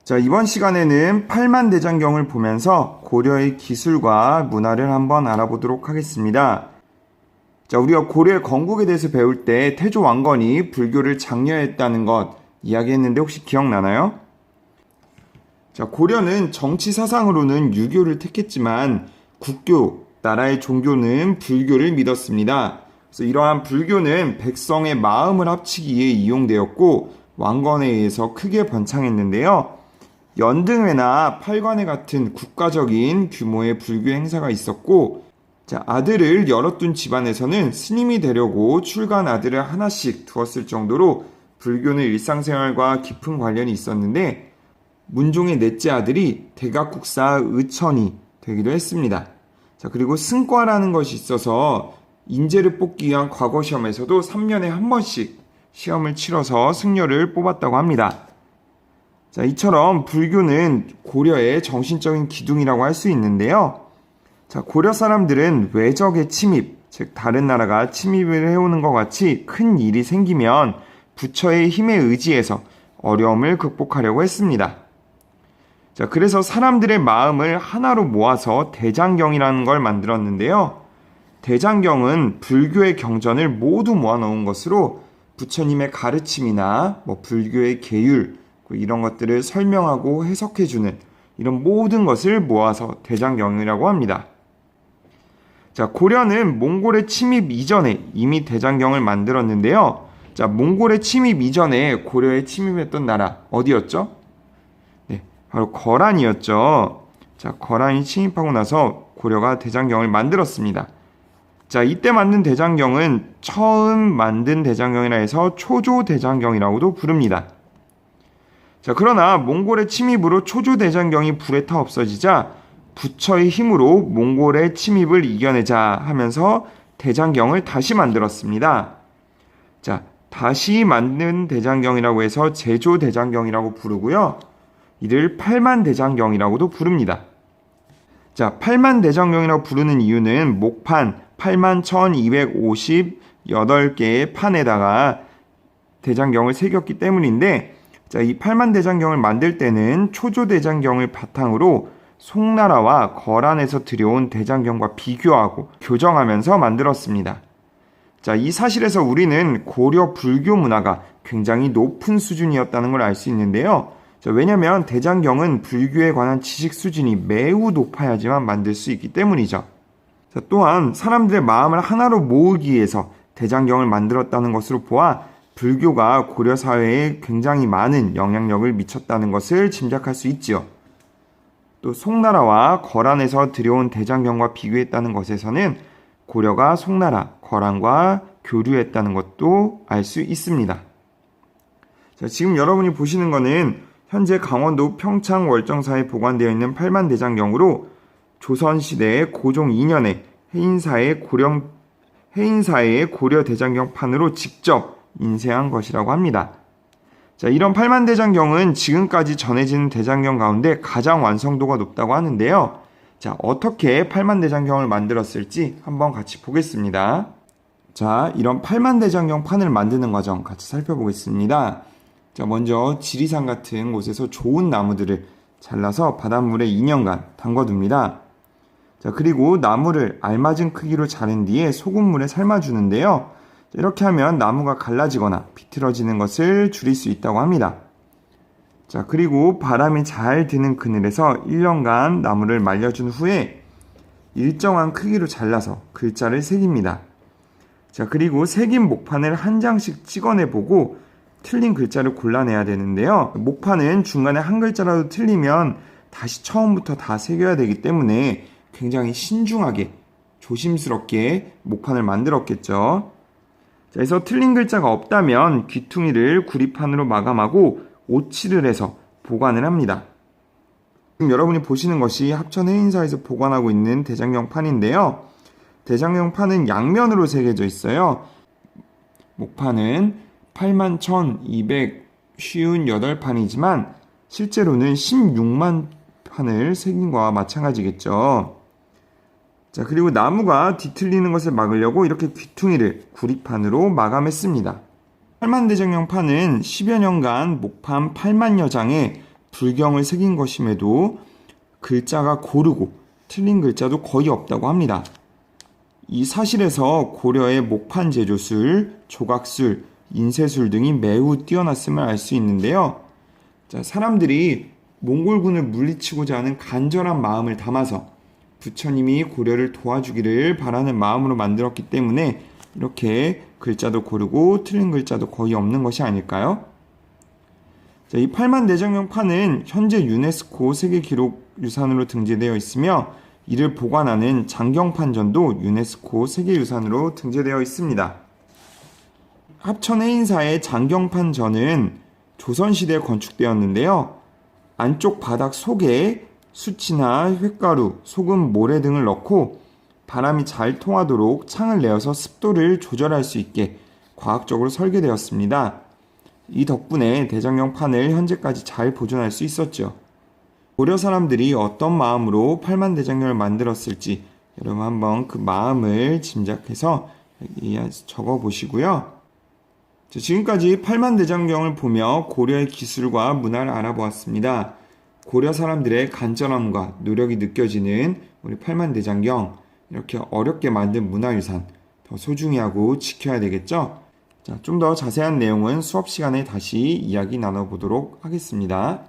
자, 이번 시간에는 팔만대장경을 보면서 고려의 기술과 문화를 한번 알아보도록 하겠습니다. 자, 우리가 고려의 건국에 대해서 배울 때 태조 왕건이 불교를 장려했다는 것 이야기했는데 혹시 기억나나요? 자, 고려는 정치 사상으로는 유교를 택했지만 국교, 나라의 종교는 불교를 믿었습니다. 그래서 이러한 불교는 백성의 마음을 합치기에 이용되었고 왕건에 의해서 크게 번창했는데요. 연등회나 팔관회 같은 국가적인 규모의 불교 행사가 있었고, 자, 아들을 열어둔 집안에서는 스님이 되려고 출가한 아들을 하나씩 두었을 정도로 불교는 일상생활과 깊은 관련이 있었는데, 문종의 넷째 아들이 대각국사 의천이 되기도 했습니다. 자, 그리고 승과라는 것이 있어서 인재를 뽑기 위한 과거 시험에서도 3년에 한 번씩 시험을 치러서 승려를 뽑았다고 합니다. 자, 이처럼 불교는 고려의 정신적인 기둥이라고 할 수 있는데요. 자, 고려 사람들은 외적의 침입, 즉 다른 나라가 침입을 해오는 것 같이 큰 일이 생기면 부처의 힘에 의지해서 어려움을 극복하려고 했습니다. 자, 그래서 사람들의 마음을 하나로 모아서 대장경이라는 걸 만들었는데요. 대장경은 불교의 경전을 모두 모아놓은 것으로 부처님의 가르침이나 불교의 계율, 이런 것들을 설명하고 해석해주는 이런 모든 것을 모아서 대장경이라고 합니다. 자, 고려는 몽골의 침입 이전에 이미 대장경을 만들었는데요. 자, 몽골의 침입 이전에 고려에 침입했던 나라 어디였죠? 네, 바로 거란이었죠. 자, 거란이 침입하고 나서 고려가 대장경을 만들었습니다. 자, 이때 만든 대장경은 처음 만든 대장경이라 해서 초조 대장경이라고도 부릅니다. 자, 그러나 몽골의 침입으로 초조 대장경이 불에 타 없어지자 부처의 힘으로 몽골의 침입을 이겨내자 하면서 대장경을 다시 만들었습니다. 자, 다시 만든 대장경이라고 해서 제조 대장경이라고 부르고요. 이를 팔만대장경이라고도 부릅니다. 자, 팔만대장경이라고 부르는 이유는 목판 81,258개의 판에다가 대장경을 새겼기 때문인데, 자, 이 팔만대장경을 만들 때는 초조대장경을 바탕으로 송나라와 거란에서 들여온 대장경과 비교하고 교정하면서 만들었습니다. 자, 이 사실에서 우리는 고려 불교 문화가 굉장히 높은 수준이었다는 걸 알 수 있는데요. 자, 왜냐하면 대장경은 불교에 관한 지식 수준이 매우 높아야지만 만들 수 있기 때문이죠. 자, 또한 사람들의 마음을 하나로 모으기 위해서 대장경을 만들었다는 것으로 보아 불교가 고려 사회에 굉장히 많은 영향력을 미쳤다는 것을 짐작할 수 있지요. 또 송나라와 거란에서 들여온 대장경과 비교했다는 것에서는 고려가 송나라, 거란과 교류했다는 것도 알 수 있습니다. 자, 지금 여러분이 보시는 것은 현재 강원도 평창 월정사에 보관되어 있는 팔만대장경으로 조선시대의 고종 2년에 해인사의 고려 대장경판으로 직접 인쇄한 것이라고 합니다. 자, 이런 팔만대장경은 지금까지 전해지는 대장경 가운데 가장 완성도가 높다고 하는데요. 자, 어떻게 팔만대장경을 만들었을지 한번 같이 보겠습니다. 자, 이런 팔만대장경 판을 만드는 과정 같이 살펴보겠습니다. 자, 먼저 지리산 같은 곳에서 좋은 나무들을 잘라서 바닷물에 2년간 담궈둡니다. 자, 그리고 나무를 알맞은 크기로 자른 뒤에 소금물에 삶아주는데요. 이렇게 하면 나무가 갈라지거나 비틀어지는 것을 줄일 수 있다고 합니다. 자, 그리고 바람이 잘 드는 그늘에서 1년간 나무를 말려준 후에 일정한 크기로 잘라서 글자를 새깁니다. 자, 그리고 새긴 목판을 한 장씩 찍어내보고 틀린 글자를 골라내야 되는데요. 목판은 중간에 한 글자라도 틀리면 다시 처음부터 다 새겨야 되기 때문에 굉장히 신중하게 조심스럽게 목판을 만들었겠죠. 자, 그래서 틀린 글자가 없다면 귀퉁이를 구리판으로 마감하고 오칠을 해서 보관을 합니다. 지금 여러분이 보시는 것이 합천 해인사에서 보관하고 있는 대장경판인데요. 대장경판은 양면으로 새겨져 있어요. 목판은 81,258판이지만 실제로는 16만 판을 새긴 거와 마찬가지겠죠. 자, 그리고 나무가 뒤틀리는 것을 막으려고 이렇게 귀퉁이를 구리판으로 마감했습니다. 팔만대장경판은 10여 년간 목판 8만여 장에 불경을 새긴 것임에도 글자가 고르고 틀린 글자도 거의 없다고 합니다. 이 사실에서 고려의 목판 제조술, 조각술, 인쇄술 등이 매우 뛰어났음을 알 수 있는데요. 자, 사람들이 몽골군을 물리치고자 하는 간절한 마음을 담아서 부처님이 고려를 도와주기를 바라는 마음으로 만들었기 때문에 이렇게 글자도 고르고 틀린 글자도 거의 없는 것이 아닐까요? 자, 이 팔만대장경 판은 현재 유네스코 세계기록유산으로 등재되어 있으며 이를 보관하는 장경판전도 유네스코 세계유산으로 등재되어 있습니다. 합천 해인사의 장경판전은 조선시대에 건축되었는데요. 안쪽 바닥 속에 수치나 횟가루, 소금, 모래 등을 넣고 바람이 잘 통하도록 창을 내어서 습도를 조절할 수 있게 과학적으로 설계되었습니다. 이 덕분에 대장경판을 현재까지 잘 보존할 수 있었죠. 고려 사람들이 어떤 마음으로 팔만대장경을 만들었을지 여러분 한번 그 마음을 짐작해서 여기 적어 보시고요. 지금까지 팔만대장경을 보며 고려의 기술과 문화를 알아보았습니다. 고려 사람들의 간절함과 노력이 느껴지는 우리 팔만대장경, 이렇게 어렵게 만든 문화유산 더 소중히 하고 지켜야 되겠죠? 자, 좀 더 자세한 내용은 수업 시간에 다시 이야기 나눠보도록 하겠습니다.